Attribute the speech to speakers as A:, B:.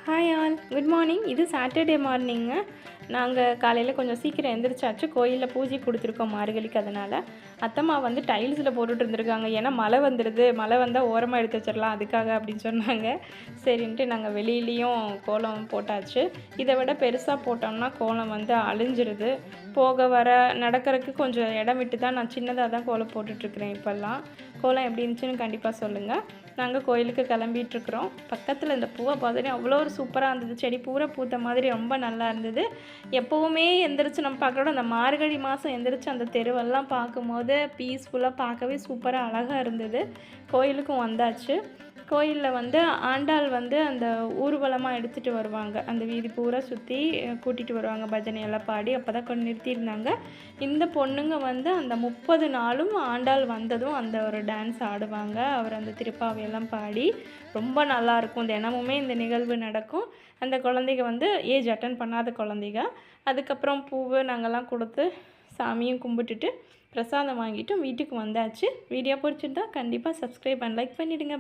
A: Hi all, good morning. இது Saturday மார்னிங்க. நாங்கள் காலையில் கொஞ்சம் சீக்கிரம் எந்திரிச்சாச்சு. கோயிலில் பூஜை கொடுத்துருக்கோம் மார்கழிக்கு. அதனால் அத்தம்மா வந்து டைல்ஸில் போட்டுட்டு இருந்திருக்காங்க. ஏன்னா மழை வந்துடுது, மழை வந்தால் ஓரமாக எடுத்து வச்சிடலாம் அதுக்காக அப்படின்னு சொன்னாங்க. சரின்ட்டு நாங்கள் வெளியிலையும் கோலம் போட்டாச்சு. இதை விட பெருசாக போட்டோம்னா கோலம் வந்து அழிஞ்சிருது. போக வர நடக்கிறதுக்கு கொஞ்சம் இடம் விட்டு தான் நான் சின்னதாக தான் கோலம் போட்டுட்ருக்குறேன். இப்போல்லாம் கோலம் எப்படி இருந்துச்சுன்னு கண்டிப்பாக சொல்லுங்கள். நாங்கள் கோயிலுக்கு கிளம்பிகிட்ருக்குறோம். பக்கத்தில் இந்த பூவை பார்த்தோன்னே அவ்வளோ ஒரு சூப்பராக இருந்தது. செடி பூரா பூத்த மாதிரி ரொம்ப நல்லா இருந்தது. எப்போவுமே எந்திரிச்சு நம்ம பார்க்குறோட அந்த மார்கழி மாதம் எந்திரிச்சு அந்த தெருவெல்லாம் பார்க்கும்போது பீஸ்ஃபுல்லாக பார்க்கவே சூப்பராக அழகாக இருந்தது. கோயிலுக்கும் வந்தாச்சு. கோயிலில் வந்து ஆண்டாள் வந்து அந்த ஊர்வலமாக எடுத்துகிட்டு வருவாங்க. அந்த வீதி பூரா சுற்றி கூட்டிகிட்டு வருவாங்க, பஜனையெல்லாம் பாடி. அப்போ தான் கொஞ்சம் நிறுத்தியிருந்தாங்க. இந்த பொண்ணுங்க வந்து அந்த 30 நாளும் ஆண்டாள் வந்ததும் அந்த ஒரு டான்ஸ் ஆடுவாங்க. அவர் அந்த திருப்பாவையெல்லாம் பாடி ரொம்ப நல்லாயிருக்கும். தினமுமே இந்த நிகழ்வு நடக்கும். அந்த குழந்தைங்க வந்து ஏஜ் அட்டன் பண்ணாத குழந்தைங்க. அதுக்கப்புறம் பூவு நாங்கள்லாம் கொடுத்து சாமியும் கும்பிட்டுட்டு பிரசாதம் வாங்கிட்டு வீட்டுக்கு வந்தாச்சு. வீடியோ பிடிச்சிருந்தா கண்டிப்பாக சப்ஸ்கிரைப் அண்ட் லைக் பண்ணிவிடுங்க.